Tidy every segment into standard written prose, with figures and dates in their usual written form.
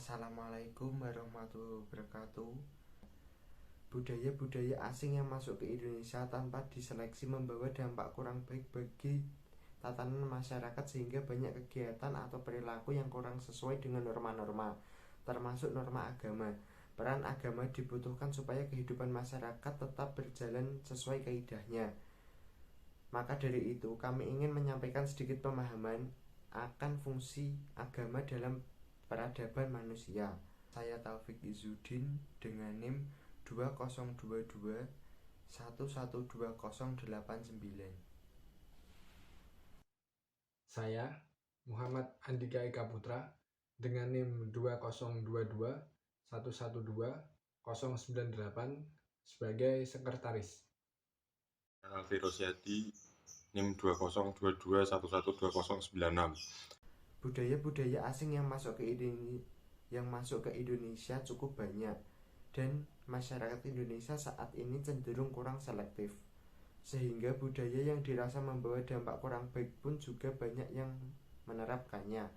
Assalamualaikum warahmatullahi wabarakatuh. Budaya-budaya asing yang masuk ke Indonesia tanpa diseleksi membawa dampak kurang baik bagi tatanan masyarakat, sehingga banyak kegiatan atau perilaku yang kurang sesuai dengan norma-norma, termasuk norma agama. Peran agama dibutuhkan supaya kehidupan masyarakat tetap berjalan sesuai kaidahnya. Maka dari itu, kami ingin menyampaikan sedikit pemahaman akan fungsi agama dalam peradaban manusia. Saya Taufik Izzuddin dengan NIM 2022 112089. Saya Muhammad Andika Eka Putra dengan NIM 2022 112098 sebagai sekretaris. Alfi Rosyadi, NIM 2022 112096. Budaya-budaya asing yang masuk ke Indonesia cukup banyak, dan masyarakat Indonesia saat ini cenderung kurang selektif, sehingga budaya yang dirasa membawa dampak kurang baik pun juga banyak yang menerapkannya.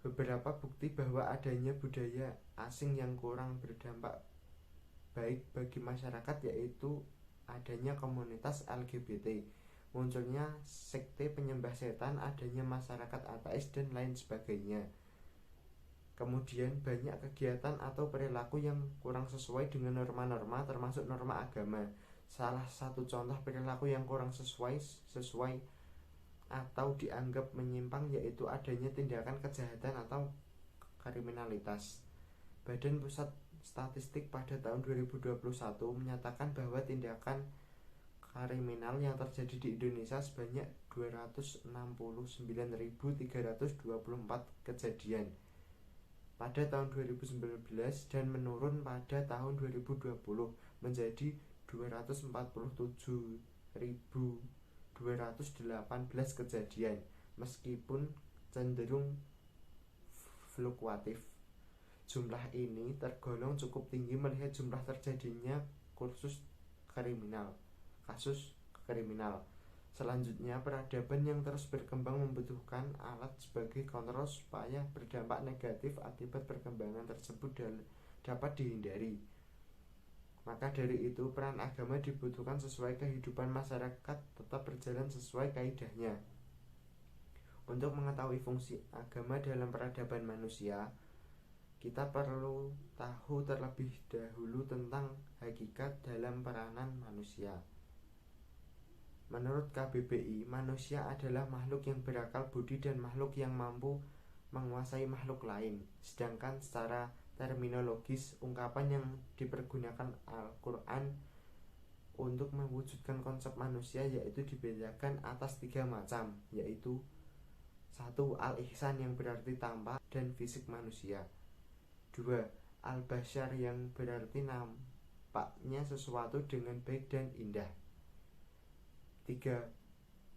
Beberapa bukti bahwa adanya budaya asing yang kurang berdampak baik bagi masyarakat yaitu adanya komunitas LGBT, munculnya sekte penyembah setan, adanya masyarakat ateis, dan lain sebagainya. Kemudian banyak kegiatan atau perilaku yang kurang sesuai dengan norma-norma, termasuk norma agama. Salah satu contoh perilaku yang kurang sesuai atau dianggap menyimpang yaitu adanya tindakan kejahatan atau kriminalitas. Badan Pusat Statistik pada tahun 2021 menyatakan bahwa tindakan kriminal yang terjadi di Indonesia sebanyak 269.324 kejadian pada tahun 2019 dan menurun pada tahun 2020 menjadi 247.218 kejadian, meskipun cenderung fluktuatif. Jumlah ini tergolong cukup tinggi melihat jumlah terjadinya kasus kriminal. Selanjutnya, peradaban yang terus berkembang membutuhkan alat sebagai kontrol supaya berdampak negatif akibat perkembangan tersebut dapat dihindari. Maka dari itu, peran agama dibutuhkan sesuai kehidupan masyarakat tetap berjalan sesuai kaidahnya. Untuk mengetahui fungsi agama dalam peradaban manusia, kita perlu tahu terlebih dahulu tentang hakikat dalam peranan manusia. Menurut KBBI, manusia adalah makhluk yang berakal budi dan makhluk yang mampu menguasai makhluk lain. Sedangkan secara terminologis, ungkapan yang dipergunakan Al-Quran untuk mewujudkan konsep manusia yaitu dibedakan atas 3 macam, yaitu 1. Al-Ihsan yang berarti tampak dan fisik manusia. 2. Al-Bashar yang berarti nampaknya sesuatu dengan baik dan indah. 3.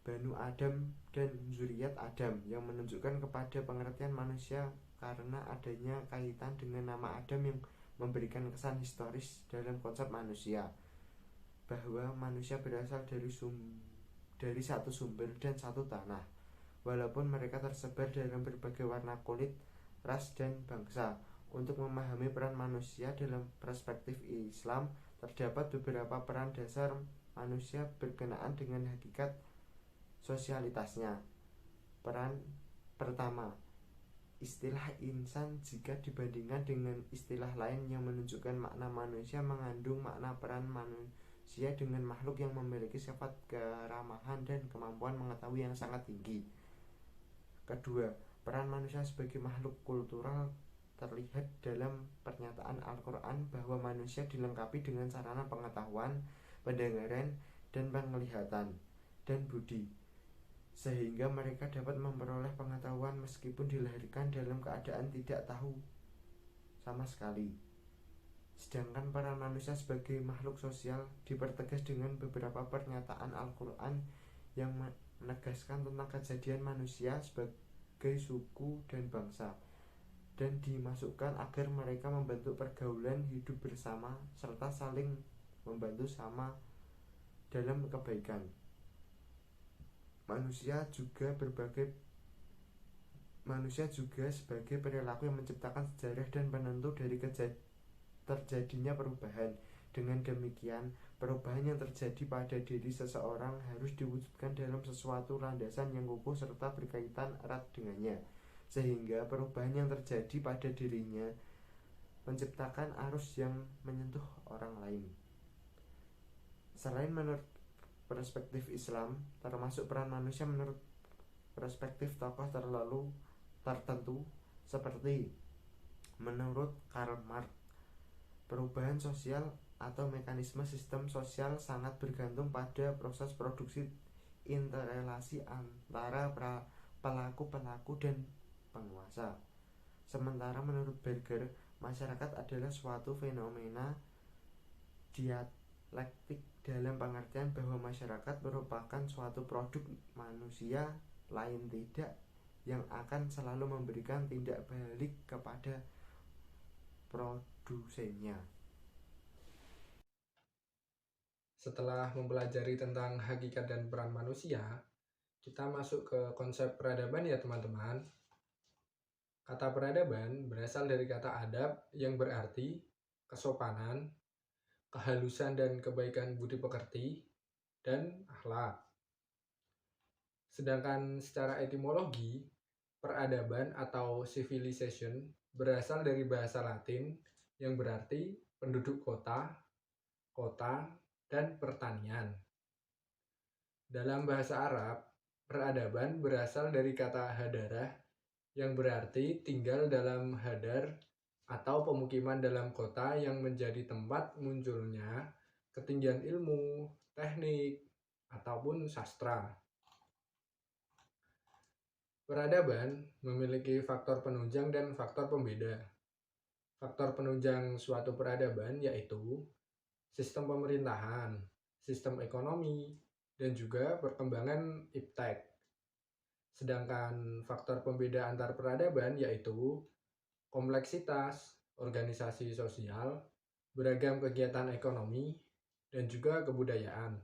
Banu Adam dan Zuriat Adam yang menunjukkan kepada pengertian manusia karena adanya kaitan dengan nama Adam yang memberikan kesan historis dalam konsep manusia, bahwa manusia berasal dari satu sumber dan satu tanah, walaupun mereka tersebar dalam berbagai warna kulit, ras, dan bangsa. Untuk memahami peran manusia dalam perspektif Islam, terdapat beberapa peran dasar manusia berkenaan dengan hakikat sosialitasnya. Peran pertama, istilah insan jika dibandingkan dengan istilah lain yang menunjukkan makna manusia mengandung makna peran manusia dengan makhluk yang memiliki sifat keramahan dan kemampuan mengetahui yang sangat tinggi. Kedua, peran manusia sebagai makhluk kultural terlihat dalam pernyataan Al-Quran bahwa manusia dilengkapi dengan sarana pengetahuan, pendengaran, dan penglihatan, dan budi, sehingga mereka dapat memperoleh pengetahuan meskipun dilahirkan dalam keadaan tidak tahu sama sekali. Sedangkan peran manusia sebagai makhluk sosial dipertegas dengan beberapa pernyataan Al-Quran yang menegaskan tentang kejadian manusia sebagai suku dan bangsa, dan dimasukkan agar mereka membentuk pergaulan hidup bersama serta saling membantu sama dalam kebaikan. Manusia juga manusia juga sebagai perilaku yang menciptakan sejarah dan penentu dari terjadinya perubahan. Dengan demikian, perubahan yang terjadi pada diri seseorang harus diwujudkan dalam sesuatu landasan yang kokoh serta berkaitan erat dengannya, sehingga perubahan yang terjadi pada dirinya menciptakan arus yang menyentuh orang lain. Selain menurut perspektif Islam, termasuk peran manusia menurut perspektif tokoh tertentu seperti menurut Karl Marx, perubahan sosial atau mekanisme sistem sosial sangat bergantung pada proses produksi interrelasi antara pelaku-pelaku dan penguasa. Sementara menurut Berger, masyarakat adalah suatu fenomena dialektik dalam pengertian bahwa masyarakat merupakan suatu produk manusia lain tidak yang akan selalu memberikan tindak balik kepada produsennya. Setelah mempelajari tentang hakikat dan peran manusia, kita masuk ke konsep peradaban ya teman-teman. Kata peradaban berasal dari kata adab yang berarti kesopanan, kehalusan dan kebaikan budi pekerti, dan akhlak. Sedangkan secara etimologi, peradaban atau civilization berasal dari bahasa Latin yang berarti penduduk kota, dan pertanian. Dalam bahasa Arab, peradaban berasal dari kata hadarah yang berarti tinggal dalam hadar atau pemukiman dalam kota yang menjadi tempat munculnya ketinggian ilmu, teknik, ataupun sastra. Peradaban memiliki faktor penunjang dan faktor pembeda. Faktor penunjang suatu peradaban yaitu sistem pemerintahan, sistem ekonomi, dan juga perkembangan iptek. Sedangkan faktor pembeda antar peradaban yaitu kompleksitas, organisasi sosial, beragam kegiatan ekonomi, dan juga kebudayaan.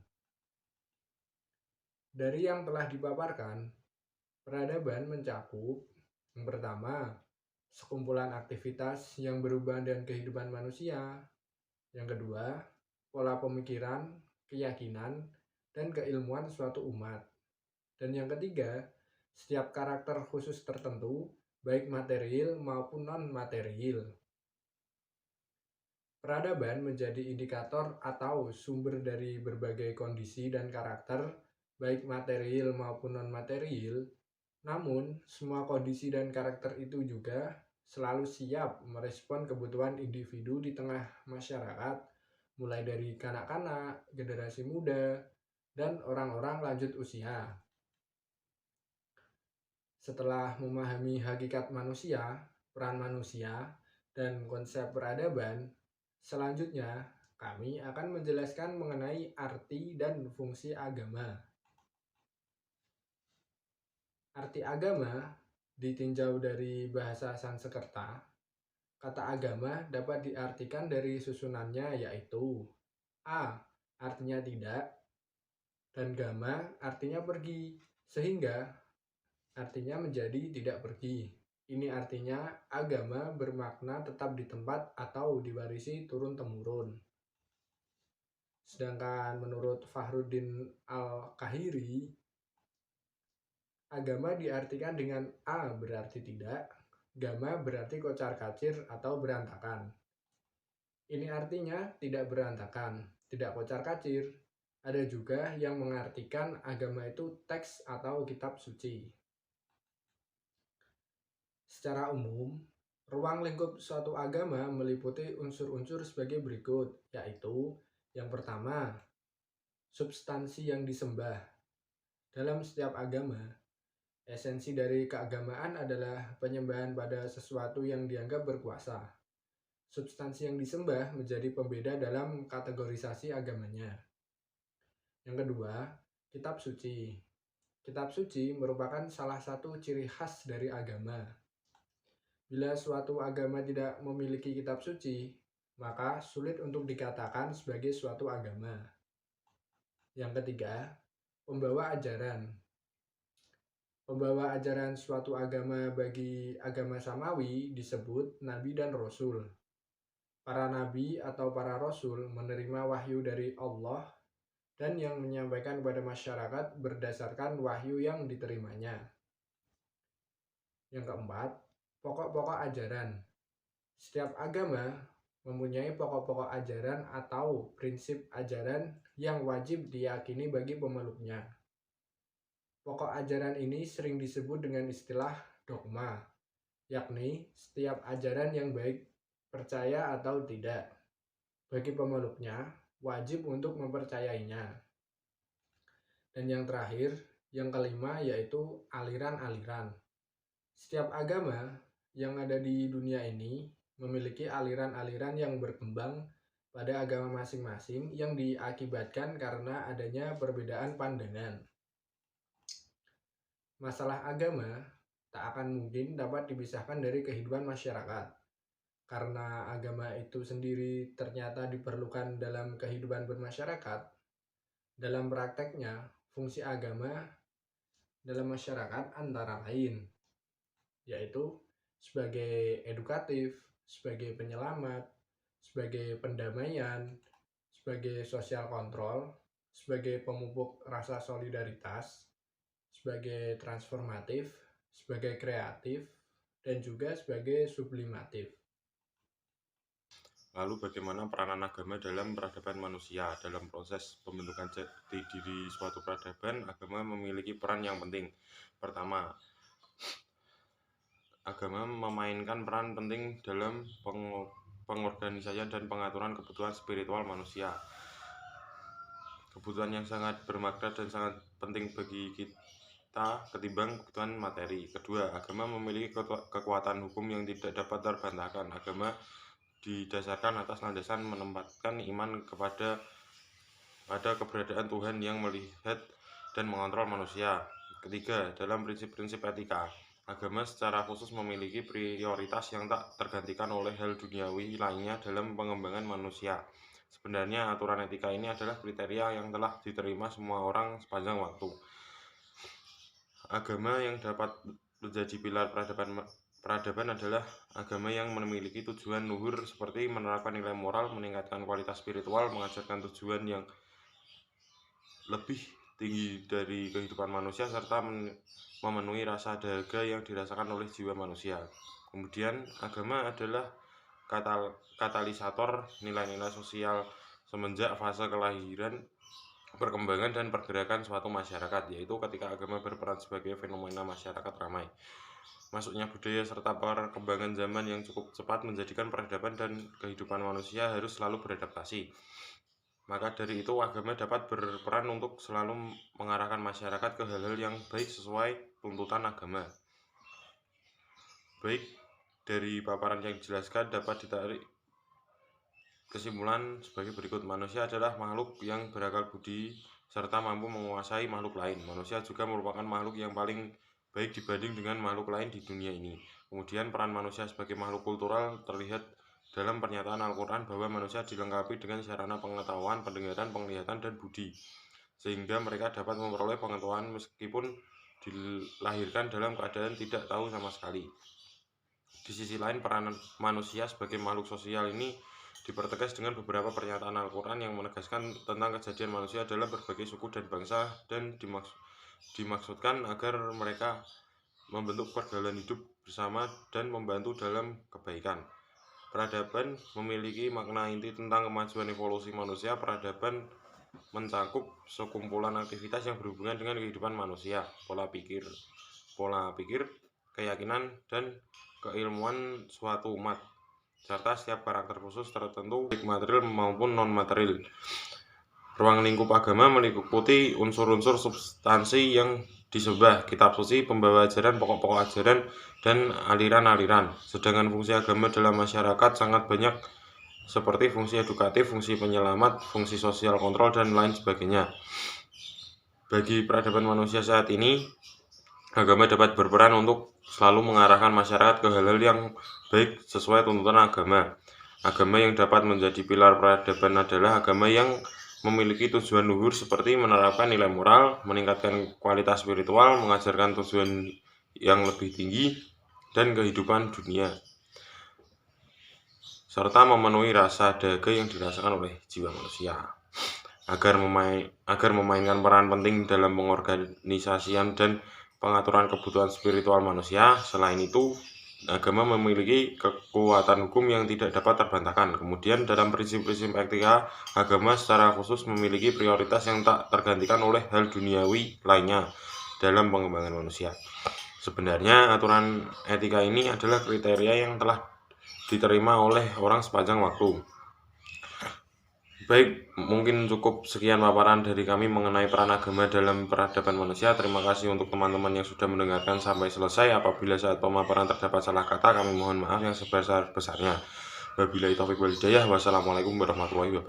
Dari yang telah dipaparkan, peradaban mencakup yang pertama, sekumpulan aktivitas yang berhubungan dengan kehidupan manusia. Yang kedua, pola pemikiran, keyakinan, dan keilmuan suatu umat. Dan yang ketiga, setiap karakter khusus tertentu, baik material maupun non-material. Peradaban menjadi indikator atau sumber dari berbagai kondisi dan karakter, baik material maupun non-material. Namun, semua kondisi dan karakter itu juga selalu siap merespon kebutuhan individu di tengah masyarakat, mulai dari kanak-kanak, generasi muda, dan orang-orang lanjut usia. Setelah memahami hakikat manusia, peran manusia, dan konsep peradaban, selanjutnya kami akan menjelaskan mengenai arti dan fungsi agama. Arti agama ditinjau dari bahasa Sanskerta. Kata agama dapat diartikan dari susunannya yaitu A. Artinya tidak, dan gama artinya pergi, sehingga artinya menjadi tidak pergi. Ini artinya agama bermakna tetap di tempat atau diwarisi turun-temurun. Sedangkan menurut Fakhruddin Al-Kahiri, agama diartikan dengan A berarti tidak, gama berarti kocar-kacir atau berantakan. Ini artinya tidak berantakan, tidak kocar-kacir. Ada juga yang mengartikan agama itu teks atau kitab suci. Secara umum, ruang lingkup suatu agama meliputi unsur-unsur sebagai berikut, yaitu yang pertama, substansi yang disembah. Dalam setiap agama, esensi dari keagamaan adalah penyembahan pada sesuatu yang dianggap berkuasa. Substansi yang disembah menjadi pembeda dalam kategorisasi agamanya. Yang kedua, kitab suci. Kitab suci merupakan salah satu ciri khas dari agama. Bila suatu agama tidak memiliki kitab suci, maka sulit untuk dikatakan sebagai suatu agama. Yang ketiga, pembawa ajaran. Pembawa ajaran suatu agama bagi agama samawi disebut nabi dan rasul. Para nabi atau para rasul menerima wahyu dari Allah dan yang menyampaikan kepada masyarakat berdasarkan wahyu yang diterimanya. Yang keempat, pokok-pokok ajaran. Setiap agama mempunyai pokok-pokok ajaran atau prinsip ajaran yang wajib diyakini bagi pemeluknya. Pokok ajaran ini sering disebut dengan istilah dogma, yakni setiap ajaran yang baik, percaya atau tidak, bagi pemeluknya wajib untuk mempercayainya. Dan yang terakhir, yang kelima yaitu aliran-aliran. Setiap agama yang ada di dunia ini memiliki aliran-aliran yang berkembang pada agama masing-masing yang diakibatkan karena adanya perbedaan pandangan. Masalah agama tak akan mungkin dapat dipisahkan dari kehidupan masyarakat. Karena agama itu sendiri ternyata diperlukan dalam kehidupan bermasyarakat, dalam prakteknya fungsi agama dalam masyarakat antara lain yaitu sebagai edukatif, sebagai penyelamat, sebagai pendamaian, sebagai sosial kontrol, sebagai pemupuk rasa solidaritas, sebagai transformatif, sebagai kreatif, dan juga sebagai sublimatif. Lalu bagaimana peranan agama dalam peradaban manusia? Dalam proses pembentukan jati diri suatu peradaban, agama memiliki peran yang penting. Pertama, agama memainkan peran penting dalam pengorganisasian dan pengaturan kebutuhan spiritual manusia. Kebutuhan yang sangat bermakna dan sangat penting bagi kita ketimbang kebutuhan materi. Kedua, agama memiliki kekuatan hukum yang tidak dapat terbantahkan. Agama didasarkan atas landasan menempatkan iman pada keberadaan Tuhan yang melihat dan mengontrol manusia. Ketiga, dalam prinsip-prinsip etika, agama secara khusus memiliki prioritas yang tak tergantikan oleh hal duniawi lainnya dalam pengembangan manusia. Sebenarnya aturan etika ini adalah kriteria yang telah diterima semua orang sepanjang waktu. Agama yang dapat menjadi pilar peradaban adalah agama yang memiliki tujuan luhur seperti menerapkan nilai moral, meningkatkan kualitas spiritual, mengajarkan tujuan yang lebih tinggi dari kehidupan manusia, serta memenuhi rasa dahaga yang dirasakan oleh jiwa manusia. Kemudian, agama adalah katalisator nilai-nilai sosial semenjak fase kelahiran, perkembangan dan pergerakan suatu masyarakat, yaitu ketika agama berperan sebagai fenomena masyarakat ramai. Masuknya budaya serta perkembangan zaman yang cukup cepat menjadikan peradaban dan kehidupan manusia harus selalu beradaptasi. Maka dari itu agama dapat berperan untuk selalu mengarahkan masyarakat ke hal-hal yang baik sesuai tuntutan agama. Baik, dari paparan yang dijelaskan dapat ditarik kesimpulan sebagai berikut. Manusia adalah makhluk yang berakal budi serta mampu menguasai makhluk lain. Manusia juga merupakan makhluk yang paling baik dibanding dengan makhluk lain di dunia ini. Kemudian peran manusia sebagai makhluk kultural terlihat dalam pernyataan Al-Quran bahwa manusia dilengkapi dengan sarana pengetahuan, pendengaran, penglihatan, dan budi, sehingga mereka dapat memperoleh pengetahuan meskipun dilahirkan dalam keadaan tidak tahu sama sekali. Di sisi lain, peran manusia sebagai makhluk sosial ini dipertegas dengan beberapa pernyataan Al-Quran yang menegaskan tentang kejadian manusia dalam berbagai suku dan bangsa, dan dimaksudkan agar mereka membentuk pergaulan hidup bersama dan membantu dalam kebaikan. Peradaban memiliki makna inti tentang kemajuan evolusi manusia. Peradaban mencakup sekumpulan aktivitas yang berhubungan dengan kehidupan manusia, pola pikir, keyakinan, dan keilmuan suatu umat, serta setiap karakter khusus tertentu baik material maupun non-material. Ruang lingkup agama meliputi unsur-unsur substansi yang disembah, kitab suci, pembawa ajaran, pokok-pokok ajaran, dan aliran-aliran. Sedangkan fungsi agama dalam masyarakat sangat banyak, seperti fungsi edukatif, fungsi penyelamat, fungsi sosial kontrol, dan lain sebagainya. Bagi peradaban manusia saat ini, agama dapat berperan untuk selalu mengarahkan masyarakat ke hal-hal yang baik sesuai tuntutan agama. Agama yang dapat menjadi pilar peradaban adalah agama yang memiliki tujuan luhur seperti menerapkan nilai moral, meningkatkan kualitas spiritual, mengajarkan tujuan yang lebih tinggi, dan kehidupan dunia, serta memenuhi rasa dahaga yang dirasakan oleh jiwa manusia. Agar memainkan peran penting dalam pengorganisasian dan pengaturan kebutuhan spiritual manusia. Selain itu, agama memiliki kekuatan hukum yang tidak dapat terbantahkan. Kemudian dalam prinsip-prinsip etika, agama secara khusus memiliki prioritas yang tak tergantikan oleh hal duniawi lainnya dalam pengembangan manusia. Sebenarnya aturan etika ini adalah kriteria yang telah diterima oleh orang sepanjang waktu. Baik, mungkin cukup sekian paparan dari kami mengenai peran agama dalam peradaban manusia. Terima kasih untuk teman-teman yang sudah mendengarkan sampai selesai. Apabila saat pemaparan terdapat salah kata, kami mohon maaf yang sebesar-besarnya. Wabillahi taufiq wal hidayah. Wassalamualaikum warahmatullahi wabarakatuh.